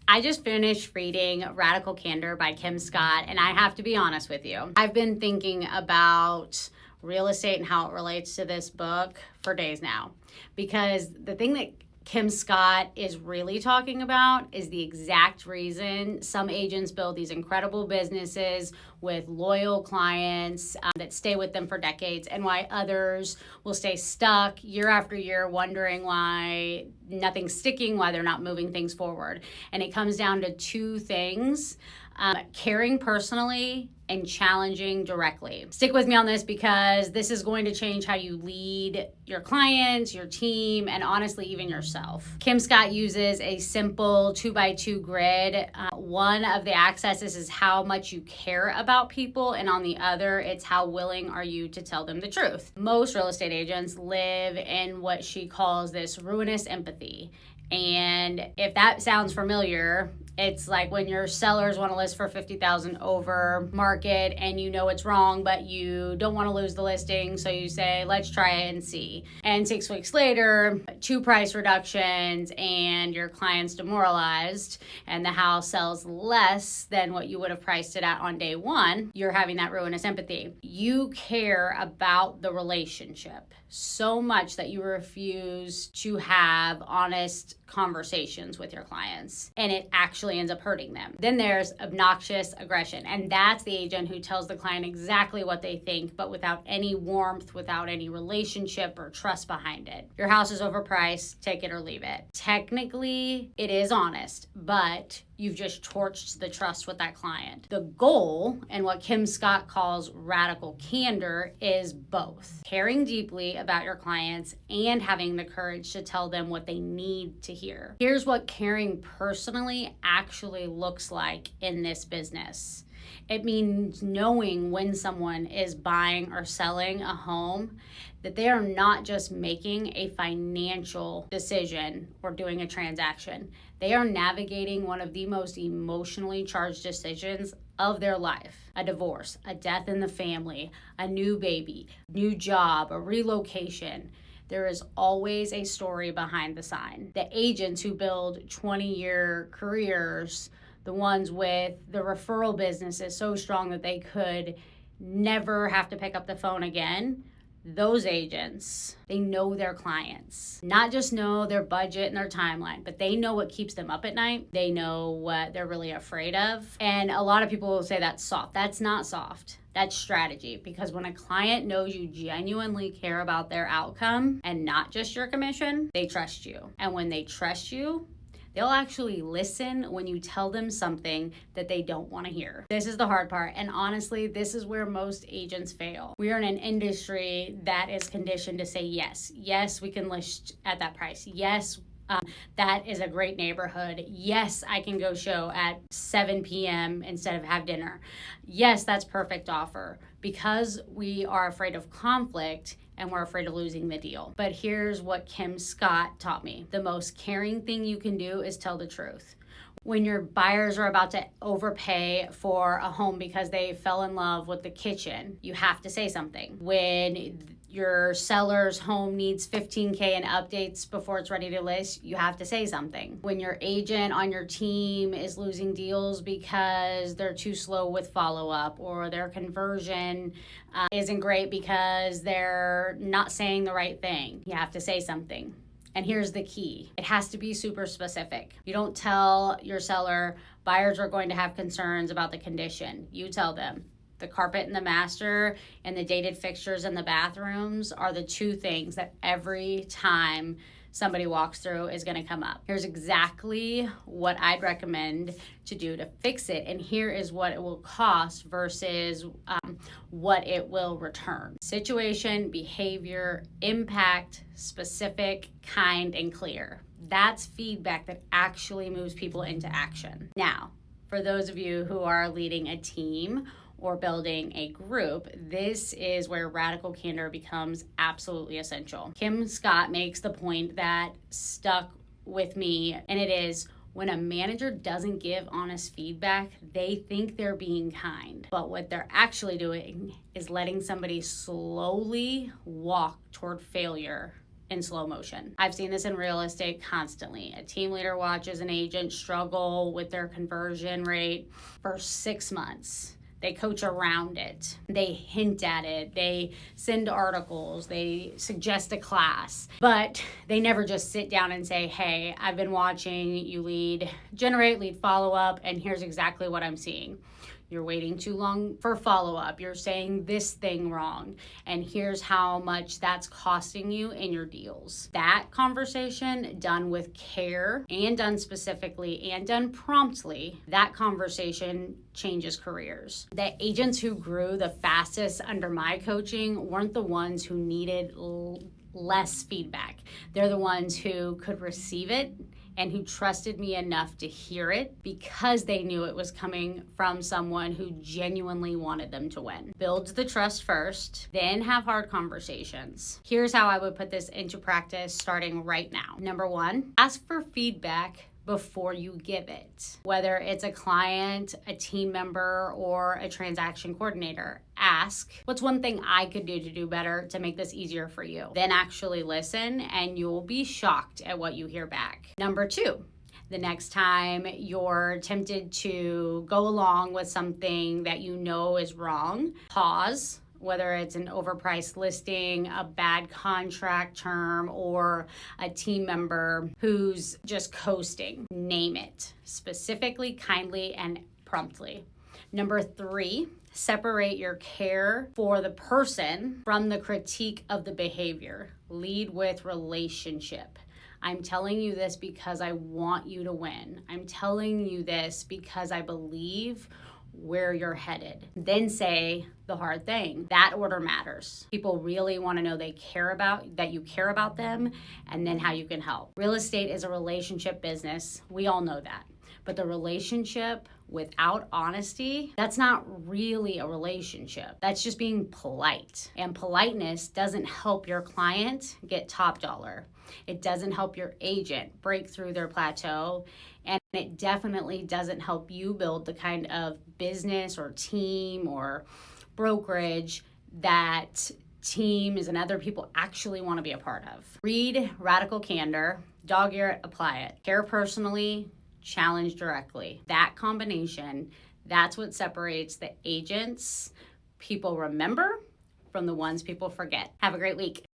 I just finished reading Radical Candor by Kim Scott, and I have to be honest with you. I've been thinking about real estate and how it relates to this book for days now, because the thing that Kim Scott is really talking about is the exact reason some agents build these incredible businesses with loyal clients that stay with them for decades, and why others will stay stuck year after year wondering why nothing's sticking, why they're not moving things forward. And it comes down to two things: caring personally and challenging directly. Stick with me on this, because this is going to change how you lead your clients, your team, and honestly, even yourself. Kim Scott uses a simple 2x2 grid. One of the axes is how much you care about people, and on the other, it's how willing are you to tell them the truth. Most real estate agents live in what she calls this ruinous empathy. And if that sounds familiar, it's like when your sellers want to list for $50,000 over market and you know it's wrong, but you don't want to lose the listing. So you say, let's try it and see. And 6 weeks later, 2 price reductions and your client's demoralized and the house sells less than what you would have priced it at on day one. You're having that ruinous empathy. You care about the relationship so much that you refuse to have honest conversations with your clients, and it actually ends up hurting them. Then there's obnoxious aggression, and that's the agent who tells the client exactly what they think, but without any warmth, without any relationship or trust behind it. Your house is overpriced, take it or leave it. Technically, it is honest, but you've just torched the trust with that client. The goal, and what Kim Scott calls radical candor, is both caring deeply about your clients and having the courage to tell them what they need to hear. Here's what caring personally actually looks like in this business. It means knowing when someone is buying or selling a home, that they are not just making a financial decision or doing a transaction. They are navigating one of the most emotionally charged decisions of their life: a divorce, a death in the family, a new baby, new job, a relocation. There is always a story behind the sign. The agents who build 20-year careers, the ones with the referral businesses so strong that they could never have to pick up the phone again, those agents, they know their clients. Not just know their budget and their timeline, but they know what keeps them up at night. They know what they're really afraid of. And a lot of people will say that's soft. That's not soft. That's strategy, because when a client knows you genuinely care about their outcome and not just your commission, they trust you. And when they trust you, they'll actually listen when you tell them something that they don't want to hear. This is the hard part, and honestly, this is where most agents fail. We are in an industry that is conditioned to say yes. Yes, we can list at that price. Yes, that is a great neighborhood. Yes, I can go show at 7 p.m. instead of have dinner. Yes, that's perfect offer. Because we are afraid of conflict and we're afraid of losing the deal. But here's what Kim Scott taught me. The most caring thing you can do is tell the truth. When your buyers are about to overpay for a home because they fell in love with the kitchen, you have to say something. When your seller's home needs $15,000 in updates before it's ready to list, you have to say something. When your agent on your team is losing deals because they're too slow with follow-up, or their conversion isn't great because they're not saying the right thing, you have to say something. And here's the key. It has to be super specific. You don't tell your seller, buyers are going to have concerns about the condition. You tell them, the carpet in the master and the dated fixtures in the bathrooms are the 2 things that every time somebody walks through is going to come up. Here's exactly what I'd recommend to do to fix it, and here is what it will cost versus what it will return. Situation, behavior, impact, specific, kind, and clear. That's feedback that actually moves people into action. Now, for those of you who are leading a team or building a group, this is where radical candor becomes absolutely essential. Kim Scott makes the point that stuck with me, and it is, when a manager doesn't give honest feedback, they think they're being kind. But what they're actually doing is letting somebody slowly walk toward failure in slow motion. I've seen this in real estate constantly. A team leader watches an agent struggle with their conversion rate for 6 months. They coach around it. They hint at it. They send articles. They suggest a class. But they never just sit down and say, hey, I've been watching you generate lead follow-up, and here's exactly what I'm seeing. You're waiting too long for follow-up. You're saying this thing wrong. And here's how much that's costing you in your deals. That conversation done with care and done specifically and done promptly, that conversation changes careers. The agents who grew the fastest under my coaching weren't the ones who needed less feedback. They're the ones who could receive it and who trusted me enough to hear it because they knew it was coming from someone who genuinely wanted them to win. Build the trust first, then have hard conversations. Here's how I would put this into practice starting right now. Number 1, ask for feedback before you give it. Whether it's a client, a team member, or a transaction coordinator, ask, what's one thing I could do to do better to make this easier for you? Then actually listen, and you'll be shocked at what you hear back. Number 2, the next time you're tempted to go along with something that you know is wrong, pause. Whether it's an overpriced listing, a bad contract term, or a team member who's just coasting. Name it specifically, kindly, and promptly. Number 3, separate your care for the person from the critique of the behavior. Lead with relationship. I'm telling you this because I want you to win. I'm telling you this because I believe where you're headed. Then say the hard thing. That order matters. People really want to know that you care about them, and then how you can help. Real estate is a relationship business. We all know that. But the relationship without honesty, that's not really a relationship. That's just being polite. And politeness doesn't help your client get top dollar. It doesn't help your agent break through their plateau. And it definitely doesn't help you build the kind of business or team or brokerage that teams and other people actually want to be a part of. Read Radical Candor, dog ear it, apply it. Care personally, challenge directly. That combination, that's what separates the agents people remember from the ones people forget. Have a great week.